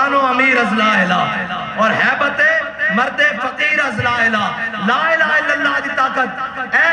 سلطان و امیر از لا الہ اور حیبت مرد فقیر از لا الہ لا الہ الا اللہ دی طاقت اے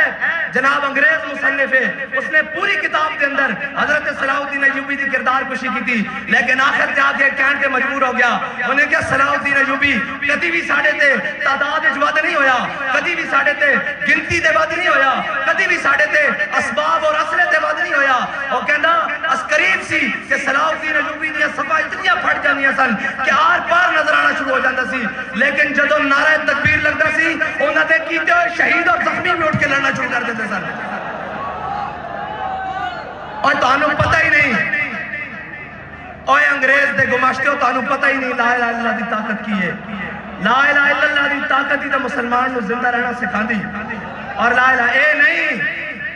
جناب انگریز مصنف ہے اس نے پوری کتاب کے اندر حضرت صلاح الدین ایوبی دی کردار کشی کی تھی لیکن آخر جا کے کہن کے مجبور ہو گیا انہیں کیا صلاح الدین ایوبی کدی بھی ساڑھے تے تعداد اجواد نہیں ہویا کدی بھی ساڑھے تے گنتی دے بعد نہیں ہویا کدی بھی ساڑھے تے اسباب اور اصلے دے بعد نہیں ہویا وہ کہنا اس قریب سی کہ صلاح الدین ایوبی دیا صفحہ اتنی پھٹ جانیاں سن کہ آر پار نظر آنا شروع ہو جاتا سی لیکن جدو نعرہ تکبیر لگتا سی انہوں نے کیتے ہوئے شہید اور زخمی بھی اٹھ کے لڑنا شروع کر دیتے سن اور تانوں پتہ ہی نہیں اوے انگریز دے گماشتے ہو تانوں پتہ ہی نہیں لا الہ الا اللہ دی طاقت کی ہے لا الہ الا اللہ دی طاقت ہی تو مسلمان نو زندہ رہنا سکھان دی اور لا الہ اے نہیں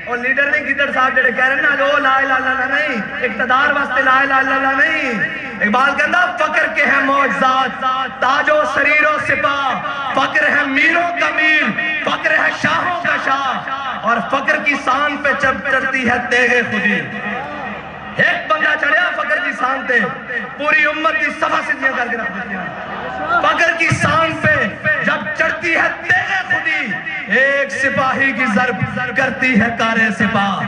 اور لیڈر نہیں گدڑ صاحب جڑے کہہ رہے نا جو لا الہ الا اللہ نہیں اقتدار واسطے لا الہ الا اللہ نہیں اقبال کہندہ فقر کے ہیں معجزات تاج و سریر و سپاہ فقر ہے میروں کا میر فقر ہے شاہوں کا شاہ اور فقر کی سان پہ چڑھتی ہے تیغ خودی ایک بندہ چڑھیا فقر کی سان تے پوری امت کی صفحہ سدھیاں کر کے رکھ دیتی ہیں فقر کی سان پہ جب چڑھتی ہے تیغ خودی ایک سپاہی کی ضرب کرتی ہے کار سپاہ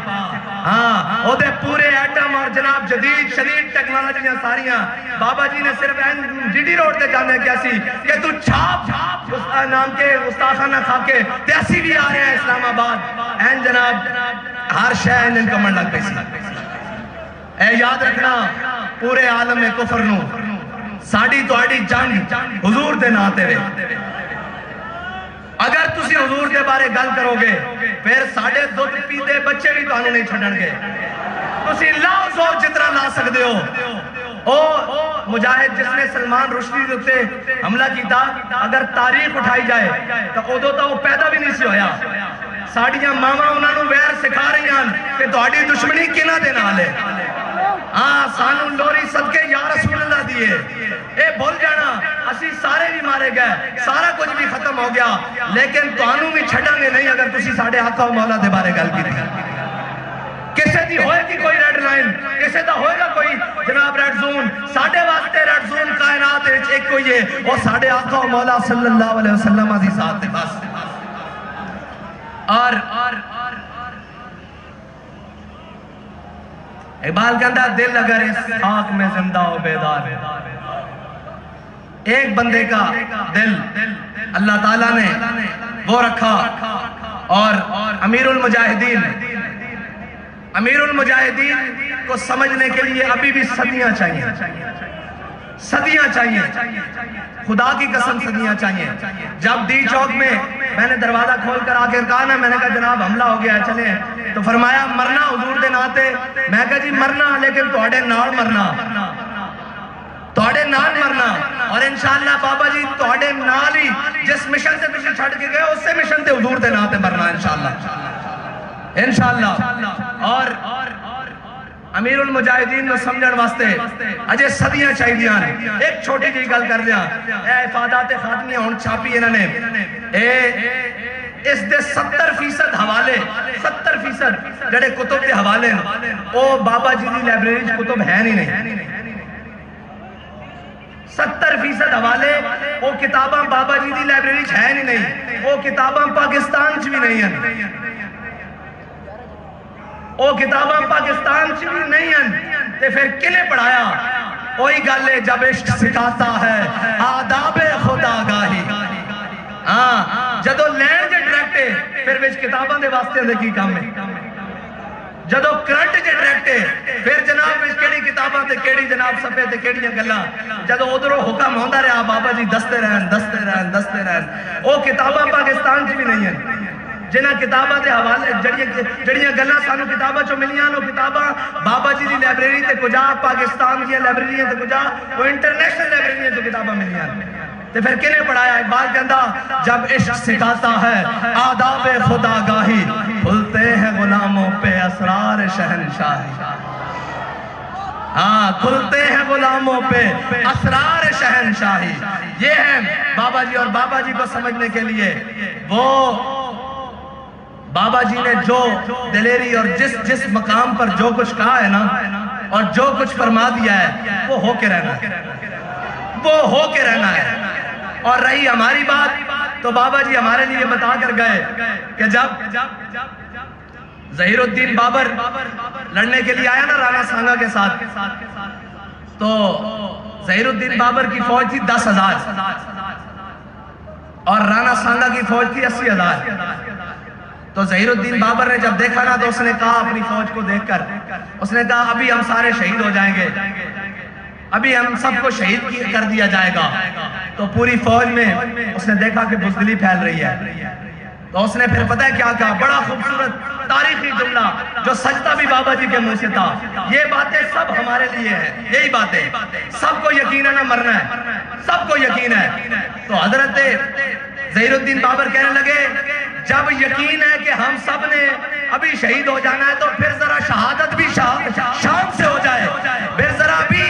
ہاں وہ دے پورے ایٹم اور جناب جدید شدید ٹیکنالوجیاں ساریاں بابا جی نے صرف جی ڈی روڈ تے جانے کیا سی کہ تو چھاپ نام کے استاخانہ کھا کے تیسی بھی آ رہے ہیں اسلام آباد این جناب ہر شہر ان کا من لگ پیسی اے یاد رکھنا پورے عالم کفر نو ساڑی تو آڑی جنگ حضور دے ناتے ہوئے اگر تسی حضور دے بارے گل کرو گے پھر ساڑھے دودھ پیتے بچے بھی تو آنو نہیں چھڑن گے تسی لاؤ زور جتنا لا سکتے ہو او مجاہد جس نے سلمان رشدی دوتے حملہ کی تھا اگر تاریخ اٹھائی جائے تو ادو تو وہ پیدا بھی نہیں سی ہویا ساڑھیاں ماما انہوں نے ویر سکھا رہی ہیں کہ تو آڑی دشمنی کینا دینا آلے سانو لوری صدقے یا رسول اللہ دیئے اے بھول جانا اسی سارے بھی مارے گئے سارا کچھ بھی ختم ہو گیا لیکن توانوں بھی چھڑا گے نہیں اگر تسی ساڑھے آقا و مولا دے بارے گل کی تھی کسے دی ہوئے کی کوئی ریڈ لائن کسے دا ہوئے گا کوئی جناب ریڈ زون ساڑھے واسطے ریڈ زون کائنات ایک کوئی ہے وہ ساڑھے آقا و مولا صلی اللہ علیہ وسلم عزیز آتے بس اور اقبال کہتا دل اگر اس خاک میں زندہ ہو بیدار ایک بندے کا دل اللہ تعالیٰ نے وہ رکھا اور امیر المجاہدین کو سمجھنے کے لیے ابھی بھی صدیاں چاہیے خدا کی قسم صدیاں چاہیے جب ڈی چوک میں نے دروازہ کھول کر آخر کہا نا میں نے کہا جناب حملہ ہو گیا ہے چلیں تو فرمایا مرنا حضور دے ناتے میں کہا جی مرنا لیکن توڑے نال مرنا توڑے نال مرنا اور انشاءاللہ بابا جی توڑے نال ہی جس مشن سے تسی چھڑ کے گئے اس سے مشن تے حضور دے ناتے مرنا انشاءاللہ اور امیر المجاہدین نے سمجھن واسطے اجے صدیاں چاہی دیاں ایک چھوٹی جی گل کر دیا اے افادات خاتمیہ ہون چھاپی انہوں نے اس دے 70% حوالے 70% جڑے کتب دے حوالے او بابا جی دی لائبریری کتب ہے نہیں 70% حوالے او کتاباں بابا جی دی لائبریری ہے نہیں او کتاباں پاکستان چ بھی نہیں ہیں او کتاباں پاکستان چ بھی نہیں ہیں تے پھر کنے پڑھایا وہی گل ہے جب عشق سکھاتا ہے آداب خدا گاہی جدو لین جے ڈریکٹے پھر وچ کتاباں دے واسطے دے کی کام ہے جدو کرنٹ جے ڈریکٹے پھر جناب وچ کیڑی کتاباں تے کیڑی جناب صفحے تے کیڑیاں گلاں جدو ادھروں حکم ہوندا رہا بابا جی دستے رہن او کتاباں پاکستان چ بھی نہیں ہیں جنہاں کتاباں دے حوالے جڑیاں گلاں سانو کتاباں چوں ملیاں نو کتاباں بابا جی دی لائبریری تے کجا پاکستان دی لائبریریاں تے کجا وہ انٹرنیشنل لائبریریاں تے کتاباں ملیاں تے پھر کنے پڑھایا اقبال کہندا جب عشق سکھاتا ہے آداب خدا گاہی کھلتے ہیں غلاموں پہ اسرار شہنشاہی کھلتے ہیں غلاموں پہ اسرار شہنشاہی یہ ہے بابا جی اور بابا جی کو سمجھنے کے لیے وہ بابا جی نے جو دلیری اور جس مقام پر جو کچھ کہا ہے نا اور جو کچھ فرما دیا ہے وہ ہو کے رہنا وہ ہو کے رہنا ہے۔ اور رہی ہماری بات تو بابا جی ہمارے لیے بتا کر گئے کہ جب ظہیر الدین بابر لڑنے کے لیے آیا نا رانا سانگا کے ساتھ، تو ظہیر الدین بابر کی فوج تھی 10,000 اور رانا سانگا کی فوج تھی 80,000۔ تو ظہیر الدین بابر نے جب دیکھا نا تو اس نے کہا اپنی فوج کو دیکھ کر، اس نے کہا ابھی ہم سارے شہید ہو جائیں گے، ابھی ہم سب کو شہید کر دیا جائے گا۔ تو پوری فوج میں اس نے دیکھا کہ بزدلی پھیل رہی ہے، تو اس نے پھر پتہ ہے کیا کہا، بڑا خوبصورت تاریخی جملہ جو سجدہ بھی بابا جی کے منہ سے تھا، یہ باتیں سب ہمارے لیے ہیں، یہی باتیں سب کو یقین ہے، نہ مرنا ہے، سب کو یقین ہے۔ تو حضرت ظہیر الدین بابر کہنے لگے جب یقین ہے کہ ہم سب نے ابھی شہید ہو جانا ہے تو پھر ذرا شہادت بھی شان سے ہو جائے، پھر ذرا بھی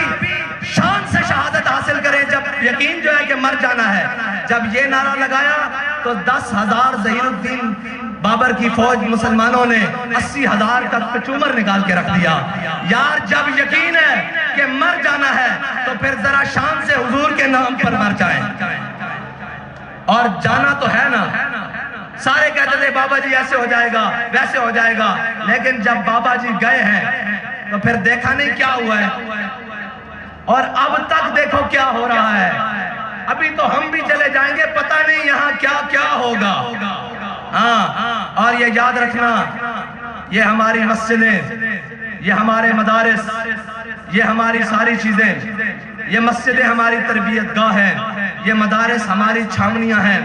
شان سے شہادت حاصل کریں جب یقین جو ہے کہ مر جانا ہے۔ جب یہ نعرہ لگایا تو 10,000 ظہیر الدین بابر کی فوج مسلمانوں نے 80,000 کا کچومر نکال کے رکھ دیا۔ یار جب یقین ہے کہ مر جانا ہے تو پھر ذرا شان سے حضور کے نام پر مر جائیں، اور جانا تو ہے نا۔ سارے کہتے تھے بابا جی ایسے ہو جائے گا ویسے ہو جائے گا، لیکن جب بابا جی گئے ہیں تو پھر دیکھا نہیں کیا ہوا ہے، اور اب تک دیکھو کیا ہو رہا ہے۔ ابھی تو ہم بھی چلے جائیں گے، پتہ نہیں یہاں کیا کیا ہوگا۔ ہاں، اور یہ یاد رکھنا، یہ ہماری مسجدیں، یہ ہمارے مدارس، یہ ہماری ساری چیزیں، یہ مسجدیں ہماری تربیت گاہ ہیں، یہ مدارس ہماری چھاونیاں ہیں،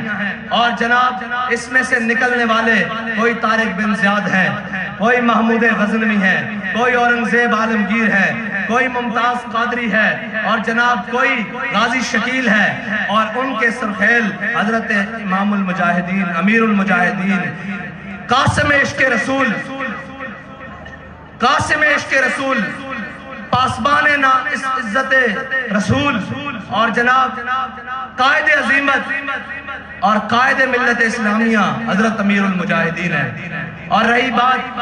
اور جناب اس میں سے نکلنے والے کوئی طارق بن زیاد ہے، کوئی محمود غزنوی ہے، کوئی اورنگزیب عالمگیر ہے، کوئی ممتاز قادری ہے، اور جناب کوئی غازی شکیل ہے، اور ان کے سرخیل حضرت امام المجاہدین، امیر المجاہدین، قاسم عشق رسول، قاسم عشق رسول، پاسبان عزت رسول، اور جناب قائد عظیمت اور قائد ملت اسلامیہ حضرت امیر المجاہدین ہے۔ اور رہی بات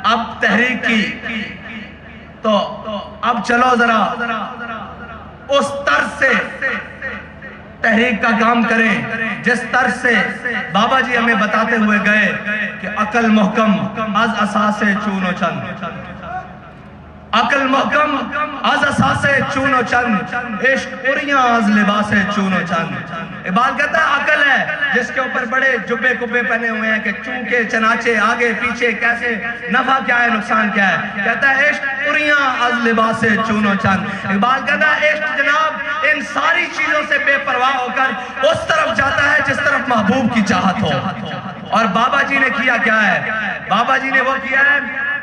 اب تحریک کی، تو اب چلو ذرا اس طرز سے تحریک کا کام کریں جس طرز سے بابا جی ہمیں بتاتے ہوئے گئے کہ عقل محکم از اساس چون و چند، عقل محکم از اساس چون و چند، عشق قریاں از لباس چون و چند۔ اقبال کہتا ہے عقل ہے جس کے اوپر بڑے جبے کبے پہنے ہوئے ہیں کہ چونکے چناچے آگے پیچھے کیسے، نفع کیا ہے نقصان کیا ہے۔ کہتا ہے عشق قریاں از لباس چون و چند۔ اقبال کہتا ہے عشق جناب ان ساری چیزوں سے بے پرواہ ہو کر اس طرف جاتا ہے جس طرف محبوب کی چاہت ہو۔ اور بابا جی نے کیا کیا ہے؟ بابا جی نے وہ کیا ہے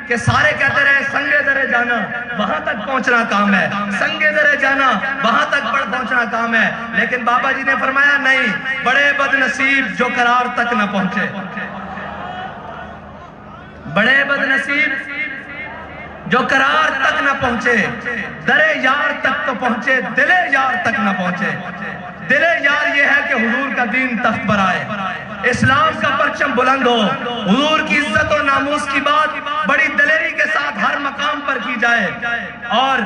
کہ سارے کہتے رہے سنگے درے جانا وہاں تک پہنچنا کام ہے، سنگے درے جانا وہاں تک پہنچنا کام ہے، لیکن بابا جی نے فرمایا نہیں، بڑے بد نصیب جو قرار تک نہ پہنچے، بڑے بد نصیب جو قرار تک نہ پہنچے، درے یار تک تو پہنچے دلے یار تک نہ پہنچے۔ دلے یار یہ ہے کہ حضور کا دین تخت پر آئے، اسلام کا پرچم بلند ہو، حضور کی عزت و ناموس کی بات بڑی دلیری کے ساتھ ہر مقام پر کی جائے۔ اور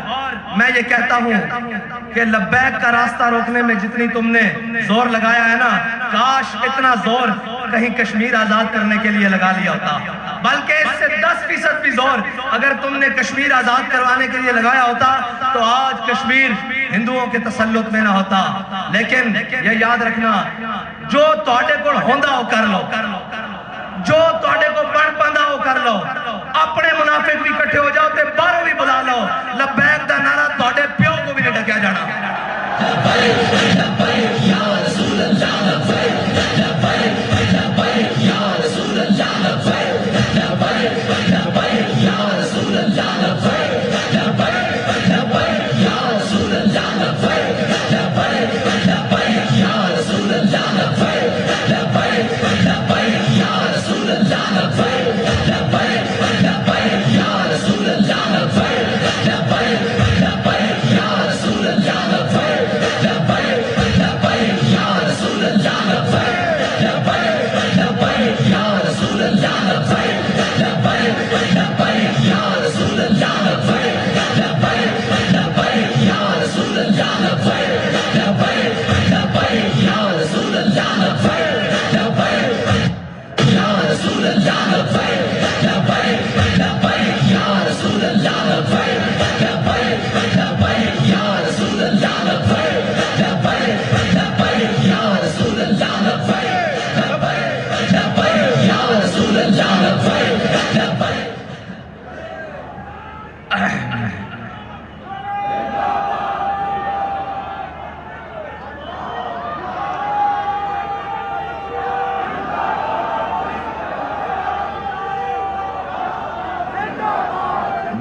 میں یہ کہتا ہوں کہ لبیک کا راستہ روکنے میں جتنی تم نے زور لگایا ہے نا، کاش اتنا زور کہیں کشمیر آزاد کرنے کے لیے لگا لیا ہوتا، بلکہ اس سے 10% بھی زور اگر تم نے کشمیر آزاد کروانے کے لیے لگایا ہوتا تو آج کشمیر ہندوؤں کے تسلط میں نہ ہوتا۔ لیکن یہ یاد رکھنا، جو تواڈے کول ہوندا ہو کر لو، جو تواڈے کو بن پاندا ہو کر لو، اپنے منافق بھی کٹھے ہو جاؤ تے باہروں بھی بلا لو، لبیک دا نعرہ تواڈے پیو کو بھی نہیں ڈکیا جانا۔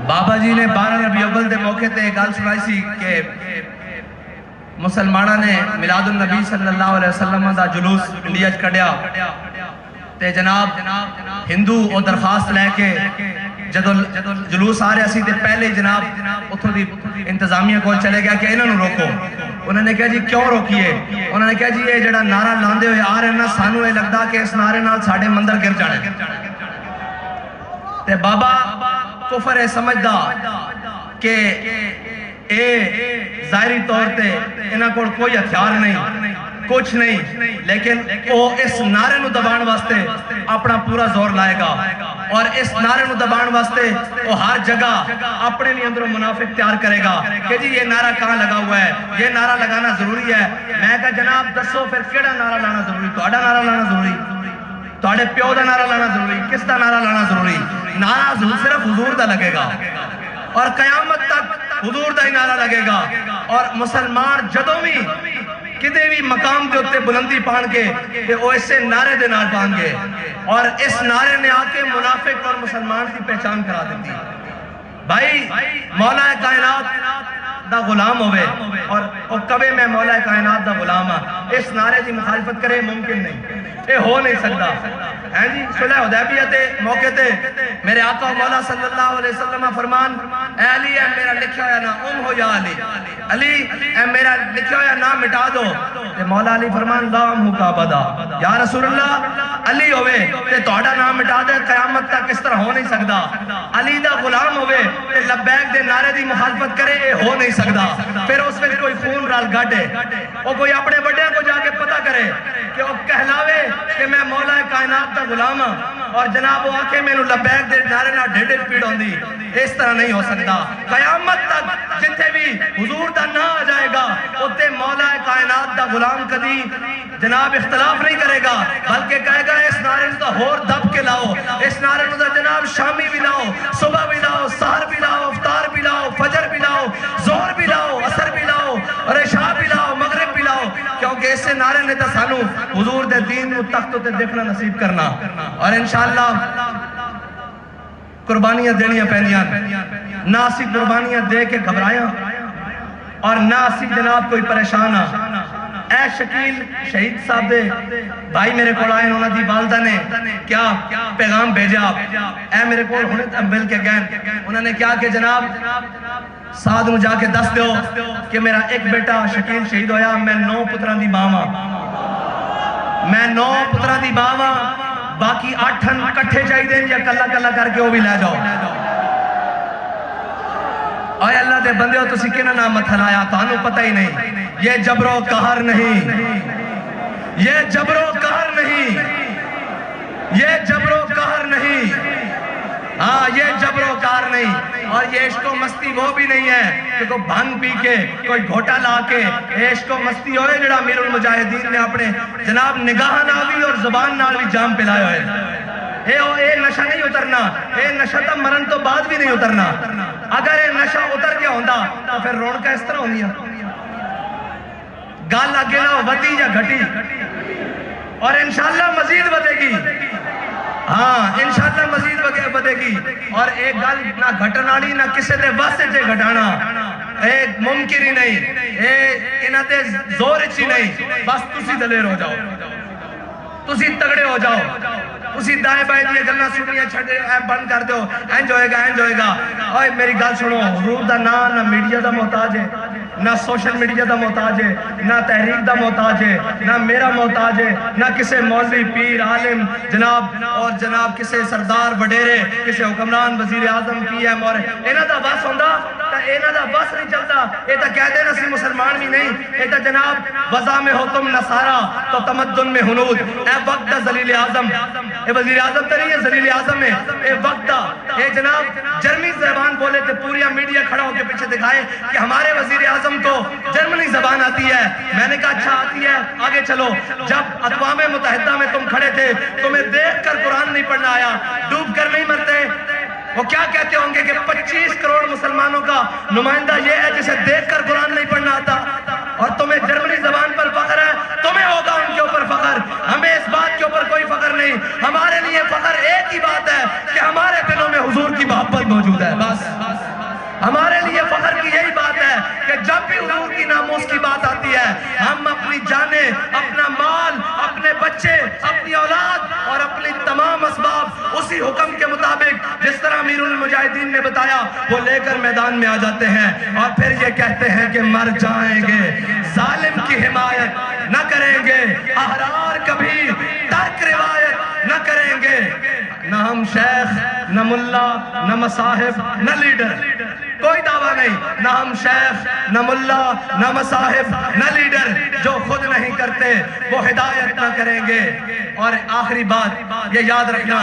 بابا جی نے 12 ربیع الاول دے موقع تے گل سنائی سی کہ مسلمانہ نے میلاد النبی صلی اللہ علیہ وسلم دا جلوس انڈیا چ کڈیا تے جناب ہندو او درخواست لے کے جدو جلوس آ رہا سی تے پہلے جناب اتھوں دی انتظامیہ کو چلے گیا کہ انہوں نے روکو. انہوں نے کہا جی کیوں روکیے؟ انہوں نے کہا جی یہ جڑا نعرہ لاندے ہوئے آ رہے ہیں نا سانو یہ لگتا کہ اس نعرے نال ساڑے مندر گر جانے. تے بابا کفر ہے سمجھدا کہ اے ظاہری طور تے انہاں کو کوئی ہتھیار نہیں کچھ نہیں لیکن وہ اس نعرے نو دبان واسطے اپنا پورا زور لائے گا اور اس نعرے نو دبان واسطے وہ ہر جگہ اپنے بھی اندروں منافق تیار کرے گا کہ جی یہ نعرہ کہاں لگا ہوا ہے, یہ نعرہ لگانا ضروری ہے. میں کہا جناب دسو پھر کیڑا نعرہ لانا ضروری؟ تہاڈا نعرہ لانا ضروری؟ تہاڈے پیو دا نعرہ لانا ضروری؟ کس دا نعرہ لانا ضروری؟ نعرہ صرف حضور دا لگے گا اور قیامت تک حضور دا ہی نعرہ لگے گا. اور مسلمان جدوں بھی کدے بھی مقام دے ہوتے بلندی پان کے کہ وہ اسے نعرے دے نال پان گے اور اس نعرے نے آ کے منافق اور مسلمان کی پہچان کرا دیتی. بھائی مولا کائنات دا غلام ہوئے اور کبھی میں مولا کائنات دا غلام ہاں, اس نعرے دی مخالفت کرے ممکن نہیں, یہ ہو نہیں سکتا. ہیں جی صلح حدیبیہ تے موقع تے میرے آقا مولا صلی اللہ علیہ وسلم فرمان اے علی اے میرا لکھا ہوا نام ہو یا علی, علی اے میرا لکھا ہوا نام مٹا دو. تے مولا علی فرمان لام ہو کا بدا یا رسول اللہ علی ہوئے تے توڑا نام مٹا دے قیامت تک اس طرح ہو نہیں سکتا. علی دا غلام ہوئے تے لبیک دے نعرے دی مخالفت کرے اے ہو نہیں سکتا. پھر اس وقت کوئی خون رال گاڑے وہ کوئی اپنے بڑے کو جا کے پتہ کرے کہ وہ کہلاوے کہ میں مولا کائنات دا غلام ہاں اور جناب وہ آکے میں لبیک دے نعرے نہ ڈھیڈے سپیڈ ہوں دی. اس طرح نہیں ہو سکتا. قیامت تک جتنے بھی حضور دا نہ آ جائے گا اتے مولا کائنات دا غلام کدی جناب اختلاف نہیں کرے گا بلکہ کہے گا اس نعرے نو ہور دب کے لاؤ, اس نعرے نو جناب شامی بھی لاؤ, صبح بھی لاؤ, سحر بھی لاؤ, افطار بھی لاؤ, فجر بھی لاؤ, ظہر بھی لاؤ, عصر بھی لاؤ اور عشاء بھی لاؤ, مغرب بھی لاؤ, کیونکہ اسے نعرے نے تا سانو حضور دے دین نو تخت تے دیکھنا نصیب کرنا. اور انشاءاللہ قربانیاں دینیاں پہنیاں نہ اسی قربانیاں دے کے گھبرائیاں اور نہ اسی جناب کوئی پریشان ہاں. اے شکیل شہید صاحب دے بھائی میرے کو آئے انہوں نے والدہ نے کیا پیغام بھیجا, اے میرے کو مل کے گئے انہوں نے کیا کہ جناب ساتھ میں جا کے دس دیو کہ میرا ایک بیٹا شکیل شہید ہویا, میں 9 پتران دی ماں ہاں, میں 9 پتران دی ماں ہاں, باقی 8 کٹھے چاہی دیں یا کلا کلا کر کے وہ بھی لے جاؤ. اے اللہ دے بندے ہو تسی کنا نام مت ہلایا, تانو پتہ ہی نہیں. یہ جبر و قہر نہیں, یہ جبر و قہر نہیں, یہ جبر و قہر نہیں, ہاں یہ جبر و قہر نہیں. اور یہ عشق و مستی وہ بھی نہیں ہے کہ کوئی بھنگ پی کے کوئی گھوٹا لا کے عشق و مستی ہوئے جڑا امیر المجاہدین نے اپنے جناب نگاہ نال بھی اور زبان نال بھی جام پلائے ہوئے. اے نشہ نہیں اترنا, اے نشہ تا مرن تو بعد بھی نہیں اترنا. اگر اے نشہ اتر گیا ہوندہ تو پھر رونقہ اس طرح ہوندی ہے, گال آگے نہ ودی یا گھٹی اور انشاءاللہ مزید بدے گی. ہاں انشاءاللہ مزید بدے گی. اور ایک گال نہ گھٹناڑی نہ کسے دے واسطے جے گھٹانا ایک ممکن ہی نہیں, انہاں تے زور اچھی نہیں. بس تسی دلیر ہو جاؤ, تسی تگڑے ہو جاؤ, اسی دائیں بائیں دیئے گلنا سنیاں چھڑے بند کر دو, اینج ہوئے گا. اور میری گال سنو, حضور دا نہ میڈیا دا محتاج ہے, نہ سوشل میڈیا دا محتاج ہے، نہ تحریک دا محتاج ہے، نہ میرا محتاج ہے، نہ کسے مولوی پیر عالم جناب کسے سردار وڈیرے، کسے حکمران وزیر اعظم پی ایم، اور انہاں دا بس ہوندا تا انہاں دا بس نہیں چلتا، اے تا کہہ دے نا سی مسلمان بھی نہیں، اے تا جناب وضع میں ہو تم نصارہ تو تمدن میں ہنود، اے وقت دا ذلیل اعظم، اے وزیر اعظم تا نہیں ہے ذلیل اعظم ہے، اے وقت دا، اے جناب جرمنی زبان بولے تھے، پوریا میڈیا کھڑا ہو کے پیچھے دکھائے کہ ہمارے وزیر اعظم کو جرمنی زبان آتی ہے، میں نے کہا اچھا آتی ہے، آگے چلو، جب اقوام متحدہ میں تم کھڑے تھے، تمہیں دیکھ کر قرآن نہیں پڑھنا آیا، ڈوب کر نہیں مرتے، وہ کیا کہتے ہوں گے کہ 25 کروڑ مسلمانوں کا نمائندہ یہ ہے جسے دیکھ کر قرآن نہیں پڑھنا آتا، اور تمہیں جرمنی زبان پر فخر ہے، تمہیں ہوگا ان کے اوپر فخر، ہمیں اس بات کے اوپر کوئی فخر نہیں، ہمارے لیے فخر ایک ہی بات ہے کہ ہمارے دلوں میں حضور کی محبت موجود ہے، بس ہمارے لیے فخر کی یہی بات ہے کہ جب بھی حضور کی ناموس کی بات آتی ہے، ہم اپنی جانیں، اپنا مال، اپنے بچے، اپنی اولاد اور اپنی تمام اسباب اسی حکم کے مطابق جس طرح امیر المجاہدین نے بتایا وہ لے کر میدان میں آ جاتے ہیں، اور پھر یہ کہتے ہیں کہ مر جائیں گے، ظالم کی حمایت نہ کریں گے، احرار کبھی ترک روایت نہ کریں گے، نہ ہم شیخ، نہ ملا، نہ مصاحب، نہ لیڈر، کوئی دعویٰ نہیں، نہ ہم شیخ، نہ ملا، نہ مصاحب، نہ لیڈر، جو خود نہیں کرتے وہ ہدایت نہ کریں گے۔ اور آخری بات یہ یاد رکھنا،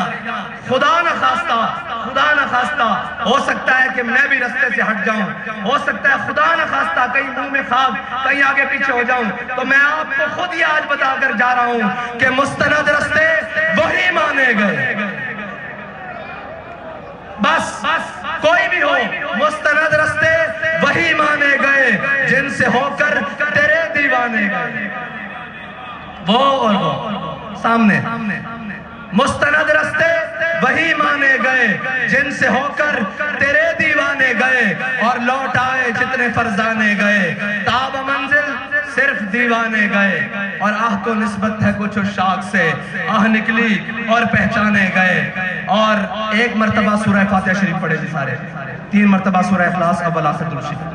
خدا نہ خواستہ ہو سکتا ہے کہ میں بھی رستے سے ہٹ جاؤں، ہو سکتا ہے خدا نہ خواستہ کہیں منہ میں خاک، کہیں آگے پیچھے ہو جاؤں، تو میں آپ کو خود ہی آج بتا کر جا رہا ہوں کہ مستند رستے وہی مانے گئے، بس کوئی بھی ہو، مستند رستے وہی مانے گئے جن سے ہو کر تیرے دیوانے گئے، وہ اور وہ سامنے، مستند رستے وہی مانے گئے جن سے ہو کر تیرے دیوانے گئے، اور لوٹ آئے جتنے فرزانے گئے، تاب منزل صرف دیوانے گئے، اور آہ کو نسبت ہے کچھ شاک سے، آہ نکلی اور پہچانے گئے۔ اور ایک مرتبہ سورہ فاتحہ شریف پڑھے جی سارے، 3 مرتبہ سورہ اخلاص اول آخر درود شریف۔